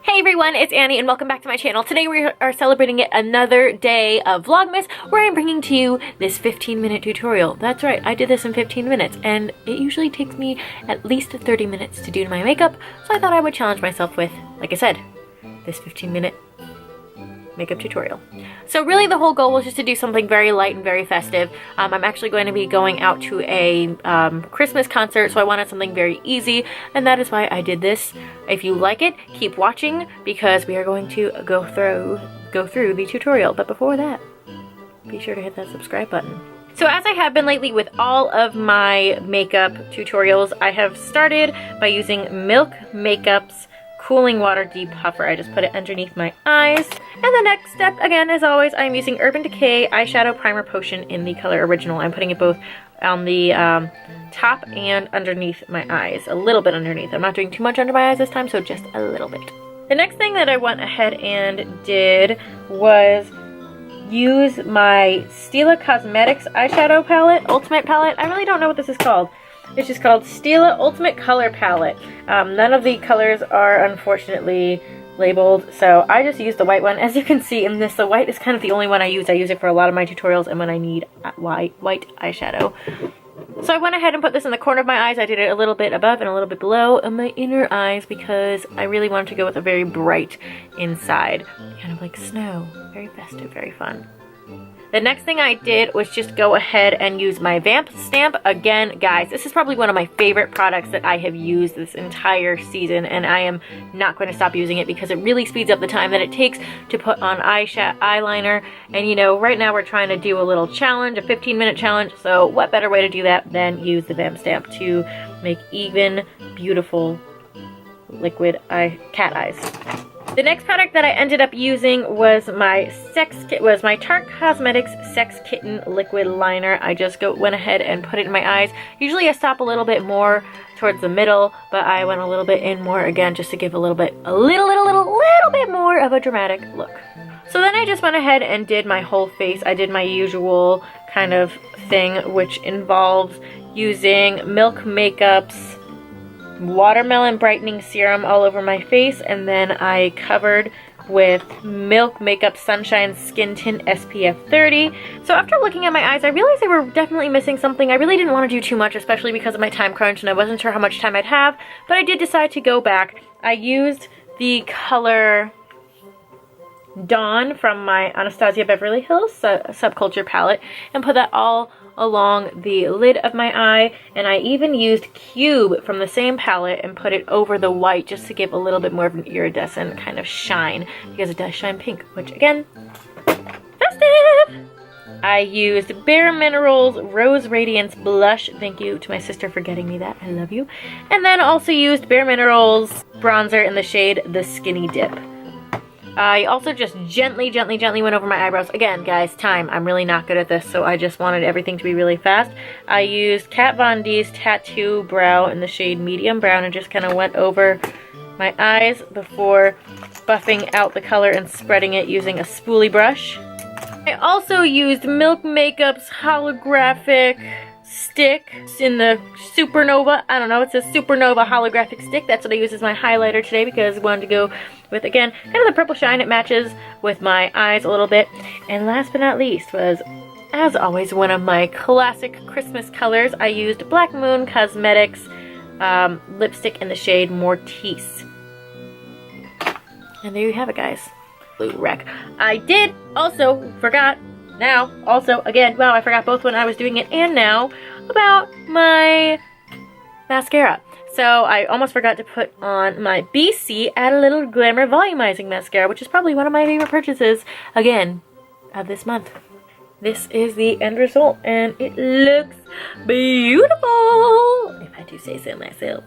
Hey everyone, it's Annie and welcome back to my channel. Today we are celebrating yet another day of Vlogmas where I'm bringing to you this 15-minute tutorial. That's right, I did this in 15 minutes and it usually takes me at least 30 minutes to do my makeup, so I thought I would challenge myself with, like I said, this 15-minute makeup tutorial. So really the whole goal was just to do something very light and very festive. I'm actually going to be going out to a Christmas concert, so I wanted something very easy, and that is why I did this. If you like it, keep watching because we are going to go through the tutorial. But before that, be sure to hit that subscribe button. So as I have been lately with all of my makeup tutorials, I have started by using Milk Makeup's Cooling Water Depuffer. I just put it underneath my eyes. And the next step, again, as always, I'm using Urban Decay Eyeshadow Primer Potion in the color Original. I'm putting it both on the top and underneath my eyes. A little bit underneath. I'm not doing too much under my eyes this time, so just a little bit. The next thing that I went ahead and did was use my Stila Cosmetics eyeshadow palette, Ultimate palette. I really don't know what this is called. It's just called Stila Ultimate Color Palette. None of the colors are unfortunately labeled, so I just used the white one. As you can see in this, the white is kind of the only one I use. I use it for a lot of my tutorials and when I need white eyeshadow. So I went ahead and put this in the corner of my eyes. I did it a little bit above and a little bit below in my inner eyes because I really wanted to go with a very bright inside. Kind of like snow. Very festive, very fun. The next thing I did was just go ahead and use my Vamp stamp. Again, guys, this is probably one of my favorite products that I have used this entire season, and I am not going to stop using it because it really speeds up the time that it takes to put on eyeliner. And you know, right now we're trying to do a little challenge, a 15-minute challenge, so what better way to do that than use the Vamp stamp to make even beautiful liquid cat eyes. The next product that I ended up using was my Tarte Cosmetics Sex Kitten Liquid Liner. I just went ahead and put it in my eyes. Usually I stop a little bit more towards the middle, but I went a little bit in more again just to give a little bit more of a dramatic look. So then I just went ahead and did my whole face. I did my usual kind of thing, which involves using Milk Makeup's Watermelon Brightening Serum all over my face, and then I covered with Milk Makeup Sunshine Skin Tint SPF 30. So after looking at my eyes, I realized they were definitely missing something. I really didn't want to do too much, especially because of my time crunch, and I wasn't sure how much time I'd have, but I did decide to go back. I used the color Dawn from my Anastasia Beverly Hills Subculture palette and put that all along the lid of my eye, and I even used Cube from the same palette and put it over the white just to give a little bit more of an iridescent kind of shine because it does shine pink, which again, festive! I used Bare Minerals Rose Radiance Blush. Thank you to my sister for getting me that. I love you. And then also used Bare Minerals bronzer in the shade The Skinny Dip. I also just gently went over my eyebrows. Again, guys, time. I'm really not good at this, so I just wanted everything to be really fast. I used Kat Von D's Tattoo Brow in the shade Medium Brown and just kind of went over my eyes before buffing out the color and spreading it using a spoolie brush. I also used Milk Makeup's holographic stick in the Supernova. I don't know, it says Supernova holographic stick. That's what I used as my highlighter today because I wanted to go with, again, kind of the purple shine. It matches with my eyes a little bit. And last but not least was, as always, one of my classic Christmas colors. I used Black Moon Cosmetics lipstick in the shade Mortise. And there you have it, guys. Blue wreck. I did also again, wow, I forgot both when I was doing it and now about my mascara. So I almost forgot to put on my BC Add a Little Glamour Volumizing Mascara, which is probably one of my favorite purchases, again, of this month. This is the end result, and it looks beautiful, if I do say so myself.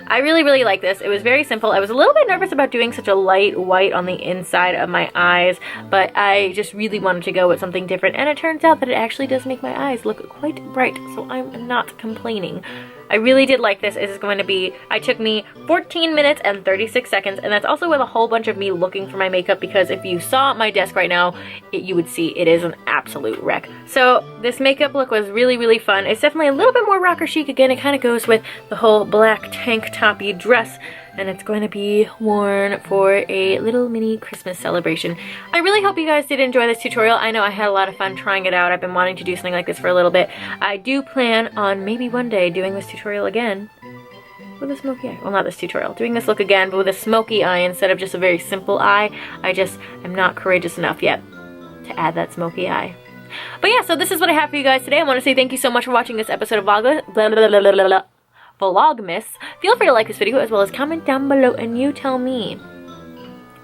I really like this. It was very simple. I was a little bit nervous about doing such a light white on the inside of my eyes, but I just really wanted to go with something different, and it turns out that it actually does make my eyes look quite bright, so I'm not complaining. I really did like this. It is going to be, it took me 14 minutes and 36 seconds, and that's also with a whole bunch of me looking for my makeup, because if you saw my desk right now, you would see it is an absolute wreck. So this makeup look was really fun. It's definitely a little bit more rocker chic. Again, it kind of goes with the whole black tank toppy dress and it's going to be worn for a little mini Christmas celebration. I really hope you guys did enjoy this tutorial. I know I had a lot of fun trying it out. I've been wanting to do something like this for a little bit. I do plan on maybe one day doing this tutorial again with a smoky eye. Well, not this tutorial. Doing this look again, but with a smoky eye instead of just a very simple eye. I just am not courageous enough yet to add that smoky eye. But yeah, so this is what I have for you guys today. I want to say thank you so much for watching this episode of Vlogmas. Feel free to like this video as well as comment down below and you tell me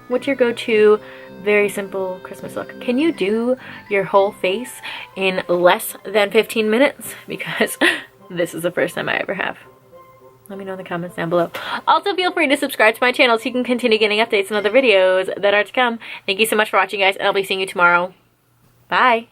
what's your go-to very simple Christmas look. Can you do your whole face in less than 15 minutes? Because this is the first time I ever have. Let me know in the comments down below. Also, feel free to subscribe to my channel so you can continue getting updates on other videos that are to come. Thank you so much for watching, guys, and I'll be seeing you tomorrow. Bye!